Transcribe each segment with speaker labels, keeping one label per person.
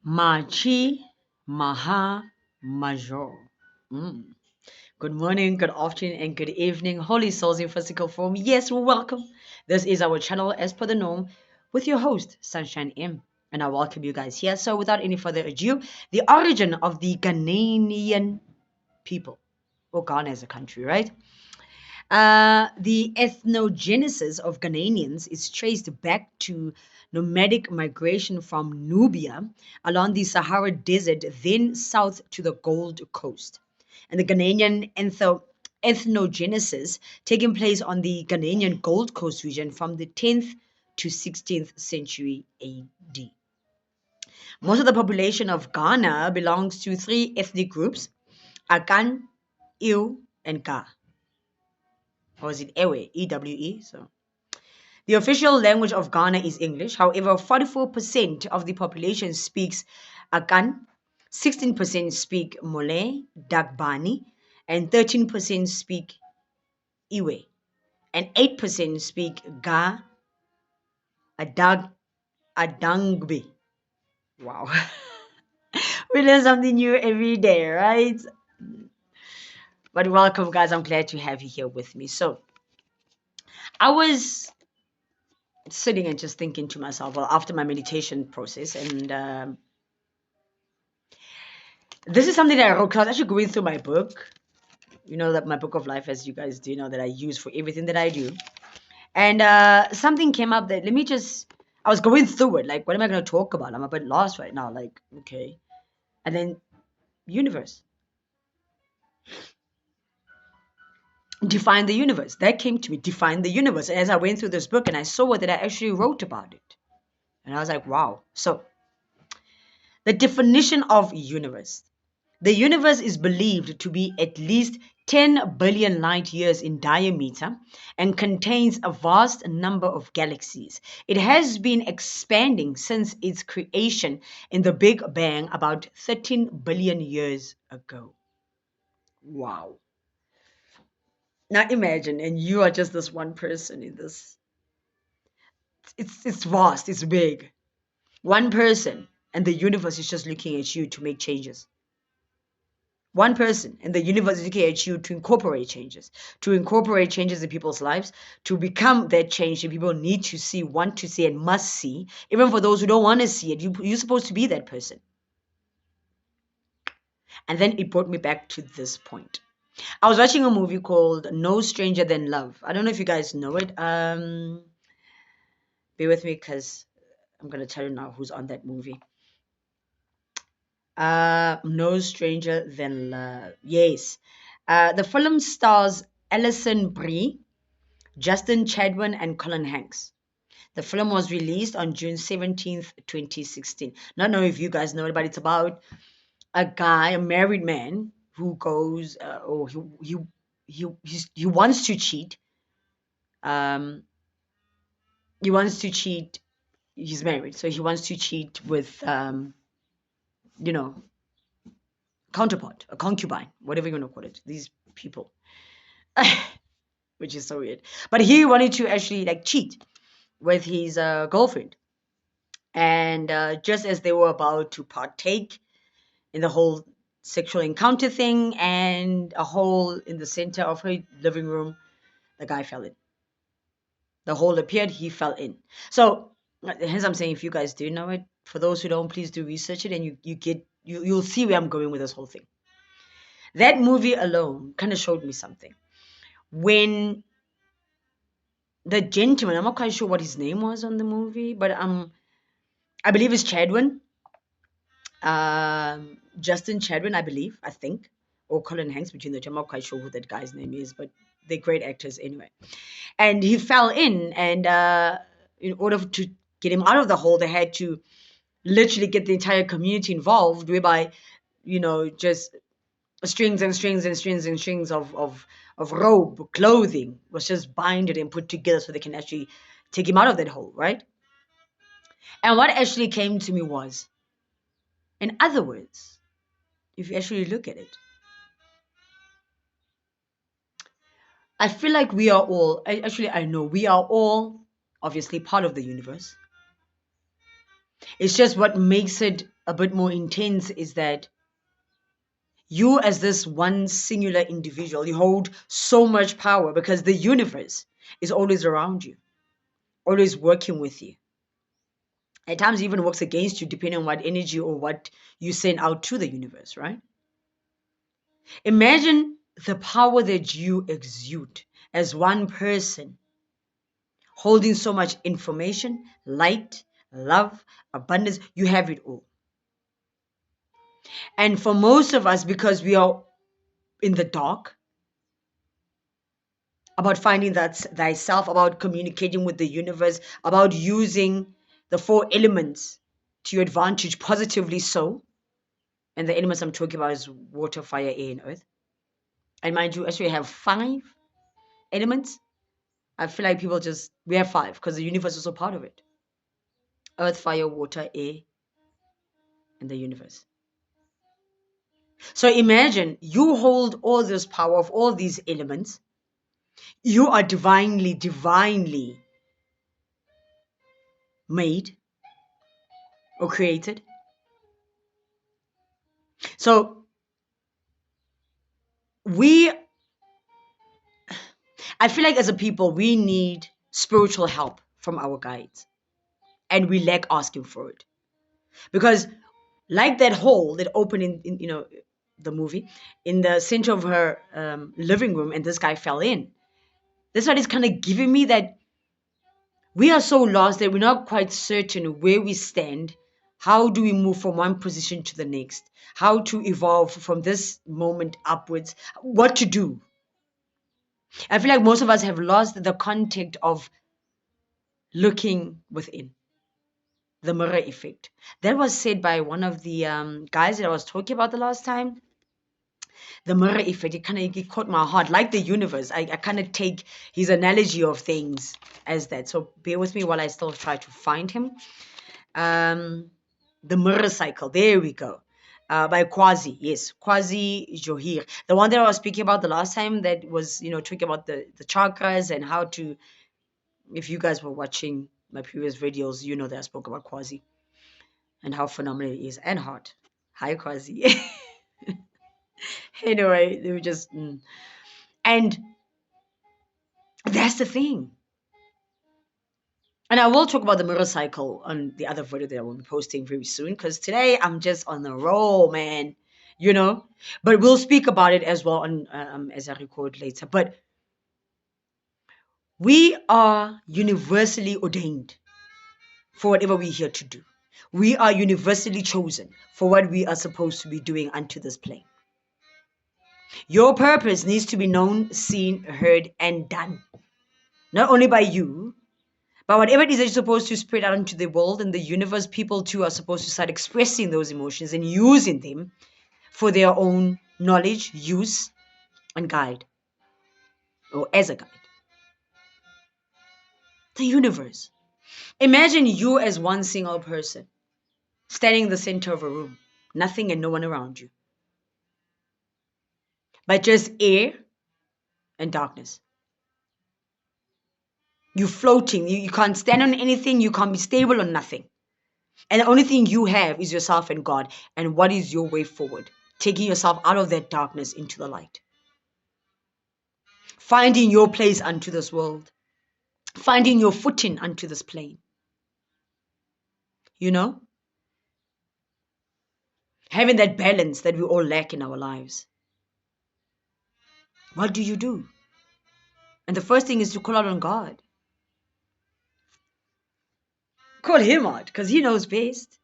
Speaker 1: Machi Maha Major. Mm. Good morning, good afternoon, and good evening, holy souls in physical form. Yes, welcome. This is our channel, as per the norm, with your host, Sunshine M. And I welcome you guys here. So, without any further ado, the origin of the Ghanaian people, or Ghana as a country, right? The ethnogenesis of Ghanaians is traced back to nomadic migration from Nubia along the Sahara Desert, then south to the Gold Coast. And the Ghanaian ethnogenesis taking place on the Ghanaian Gold Coast region from the 10th to 16th century AD. Most of the population of Ghana belongs to three ethnic groups: Akan, Ewe, and Ga. Or is it Ewe? EWE? So the official language of Ghana is English. However, 44% of the population speaks Akan, 16% speak Malay, Dagbani, and 13% speak Iwe, and 8% speak Ga, Adangbe. Wow. We learn something new every day, right? But welcome, guys. I'm glad to have you here with me. So, I was sitting and just thinking to myself, well, after my meditation process, and this is something that I wrote because I was actually going through my book. You know that my book of life, as you guys do know, that I use for everything that I do. And something came up that I was going through it. Like, what am I going to talk about? I'm a bit lost right now. Like, okay. And then universe. Define the universe. That came to me. Define the universe. And as I went through this book and I saw that I actually wrote about it. And I was like, wow. So, the definition of universe. The universe is believed to be at least 10 billion light years in diameter and contains a vast number of galaxies. It has been expanding since its creation in the Big Bang about 13 billion years ago. Wow. Now imagine, and you are just this one person in this. It's vast, it's big. One person, and the universe is just looking at you to make changes. One person in the universe is looking at you to incorporate changes in people's lives, to become that change that people need to see, want to see, and must see. Even for those who don't want to see it, you're supposed to be that person. And then it brought me back to this point. I was watching a movie called No Stranger Than Love. I don't know if you guys know it. Bear with me because I'm going to tell you now who's on that movie. No Stranger Than Love. Yes. The film stars Alison Brie, Justin Chadwin, and Colin Hanks. The film was released on June 17th, 2016. Not know if you guys know it, but it's about a guy, a married man, who goes, he wants to cheat. He wants to cheat. He's married, so he wants to cheat with, you know, counterpart, a concubine, whatever you want to call it. These people, which is so weird. But he wanted to actually like cheat with his girlfriend. And just as they were about to partake in the whole sexual encounter thing and a hole in the center of her living room, the guy fell in. The hole appeared, he fell in. So, hence I'm saying, if you guys do know it, for those who don't, please do research it, and you'll see where I'm going with this whole thing. That movie alone kind of showed me something. When the gentleman, I'm not quite sure what his name was on the movie, but I believe it's Chadwin, Justin Chadwin, I think, or Colin Hanks, between the two. I'm not quite sure who that guy's name is, but they're great actors anyway. And he fell in, and in order to get him out of the hole, they had to literally get the entire community involved, whereby, just strings and strings and strings and strings of robe, clothing was just binded and put together so they can actually take him out of that hole, right? And what actually came to me was, in other words, if you actually look at it, I feel like we are all, I know we are all obviously part of the universe. It's just what makes it a bit more intense is that you, as this one singular individual, you hold so much power because the universe is always around you, always working with you. At times, it even works against you, depending on what energy or what you send out to the universe, right? Imagine the power that you exude as one person, holding so much information, light, love, abundance. You have it all. And for most of us, because we are in the dark, about finding that thyself, about communicating with the universe, about using the four elements to your advantage, positively so. And the elements I'm talking about is water, fire, air, and earth. And mind you, actually have 5 elements. I feel like people we have 5 because the universe is also part of it. Earth, fire, water, air, and the universe. So imagine you hold all this power of all these elements. You are divinely made or created. So I feel like as a people, we need spiritual help from our guides, and we lack asking for it. Because like that hole that opened in the movie, in the center of her living room, and this guy fell in. That's what is kind of giving me that we are so lost that we're not quite certain where we stand. How do we move from one position to the next? How to evolve from this moment upwards? What to do? I feel like most of us have lost the contact of looking within, the mirror effect. That was said by one of the guys that I was talking about the last time. The mirror effect, it caught my heart. Like the universe, I kind of take his analogy of things as that. So bear with me while I still try to find him. The mirror cycle, there we go. By Quasi, yes, Quasi Johir. The one that I was speaking about the last time that was, talking about the chakras and how to, if you guys were watching my previous videos, you know that I spoke about Quasi and how phenomenal it is and hot. Hi, Quasi. Anyway, they were just, and that's the thing. And I will talk about the mirror cycle on the other video that I will be posting very soon, because today I'm just on the roll, man. But we'll speak about it as well on as I record later. But we are universally ordained for whatever we're here to do. We are universally chosen for what we are supposed to be doing unto this plane. Your purpose needs to be known, seen, heard, and done. Not only by you, but whatever it is that you're supposed to spread out into the world and the universe, people too are supposed to start expressing those emotions and using them for their own knowledge, use, and guide, or as a guide. The universe. Imagine you as one single person, standing in the center of a room, nothing and no one around you, but just air and darkness. You're floating. You can't stand on anything. You can't be stable on nothing. And the only thing you have is yourself and God. And what is your way forward? Taking yourself out of that darkness into the light. Finding your place unto this world. Finding your footing unto this plane. Having that balance that we all lack in our lives. What do you do? And the first thing is to call out on God. Call him out because he knows best.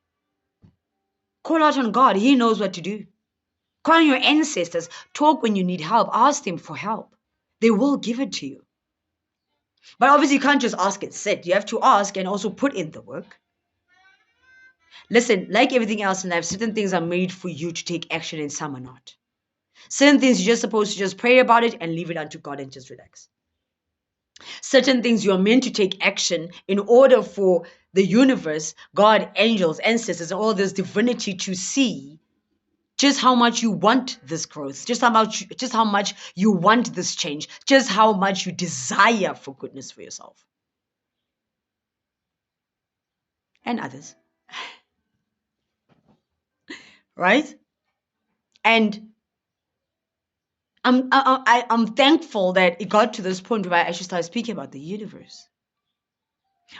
Speaker 1: Call out on God. He knows what to do. Call on your ancestors. Talk when you need help. Ask them for help. They will give it to you. But obviously you can't just ask and sit. You have to ask and also put in the work. Listen, like everything else in life, certain things are made for you to take action and some are not. Certain things you're just supposed to just pray about it and leave it unto God and just relax. Certain things you're meant to take action in order for the universe, God, angels, ancestors, all this divinity to see just how much you want this growth, just how much you want this change, just how much you desire for goodness for yourself and others. right? And I'm thankful that it got to this point where I actually started speaking about the universe.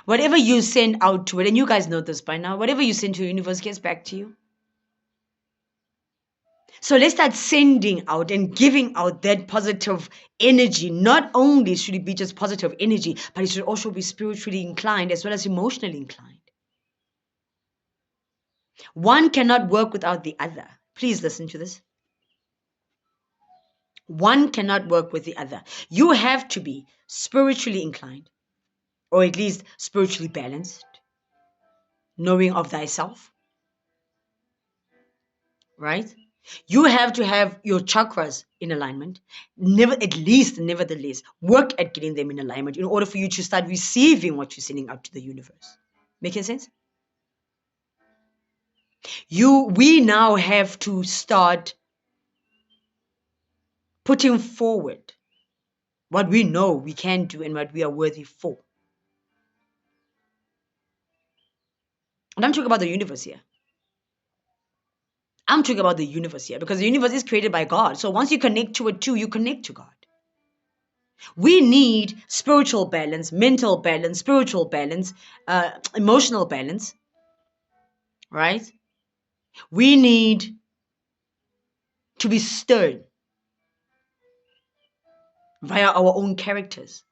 Speaker 1: Whatever you send out to it, and you guys know this by now, whatever you send to the universe gets back to you. So let's start sending out and giving out that positive energy. Not only should it be just positive energy, but it should also be spiritually inclined as well as emotionally inclined. One cannot work without the other. Please listen to this. One cannot work with the other. You have to be spiritually inclined, or at least spiritually balanced, knowing of thyself, right? You have to have your chakras in alignment. Nevertheless, work at getting them in alignment in order for you to start receiving what you're sending out to the universe. Making sense? We now have to start putting forward what we know we can do and what we are worthy for. And I'm talking about the universe here. I'm talking about the universe here because the universe is created by God. So once you connect to it too, you connect to God. We need spiritual balance, mental balance, spiritual balance, emotional balance, right? We need to be stirred via our own characters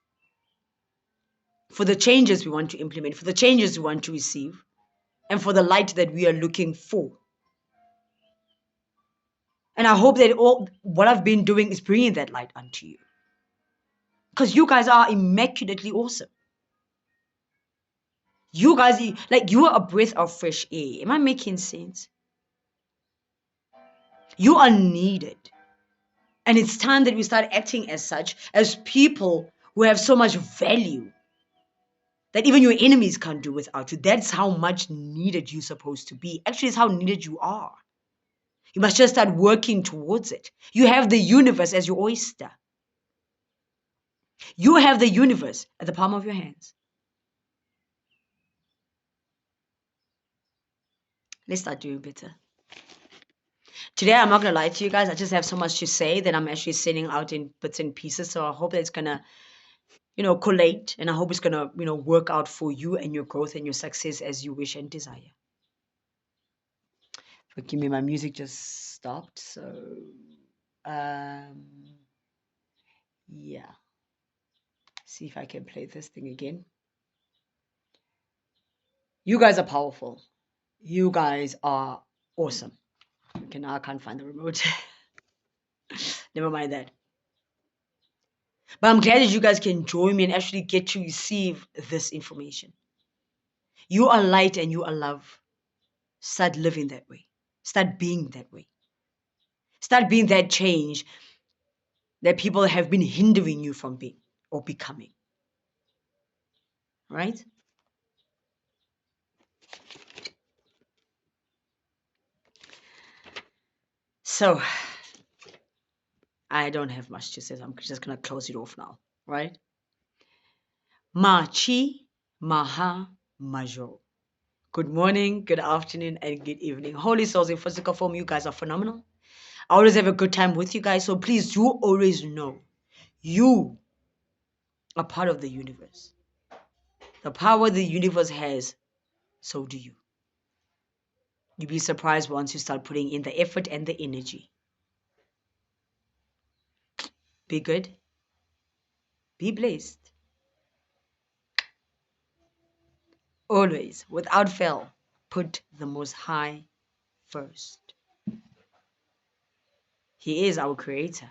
Speaker 1: for the changes we want to implement, for the changes we want to receive, and for the light that we are looking for. And I hope that all what I've been doing is bringing that light unto you. Because you guys are immaculately awesome. You guys, like, you are a breath of fresh air. Am I making sense? You are needed. And it's time that we start acting as such, as people who have so much value that even your enemies can't do without you. That's how much needed you're supposed to be. Actually, it's how needed you are. You must just start working towards it. You have the universe as your oyster. You have the universe at the palm of your hands. Let's start doing better. Today, I'm not going to lie to you guys. I just have so much to say that I'm actually sending out in bits and pieces. So I hope that it's going to, collate. And I hope it's going to, work out for you and your growth and your success as you wish and desire. Forgive me, my music just stopped. So, yeah. See if I can play this thing again. You guys are powerful. You guys are awesome. Okay, now I can't find the remote. Never mind that. But I'm glad that you guys can join me and actually get to receive this information. You are light and you are love. Start living that way. Start being that way. Start being that change that people have been hindering you from being or becoming. Right? So, I don't have much to say. I'm just going to close it off now. Right? Machi Maha Majo. Good morning, good afternoon, and good evening. Holy souls in physical form, you guys are phenomenal. I always have a good time with you guys. So please do always know you are part of the universe. The power the universe has, so do you. You'll be surprised once you start putting in the effort and the energy. Be good. Be blessed. Always, without fail, put the Most High first. He is our creator.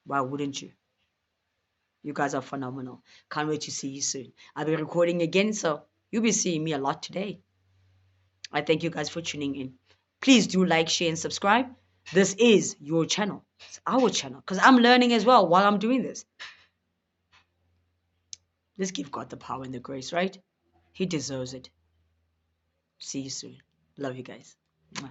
Speaker 1: Why wouldn't you? You guys are phenomenal. Can't wait to see you soon. I'll be recording again, so you'll be seeing me a lot today. I thank you guys for tuning in. Please do like, share, and subscribe. This is your channel. It's our channel because I'm learning as well while I'm doing this. Let's give God the power and the grace, right? He deserves it. See you soon. Love you guys. Mwah.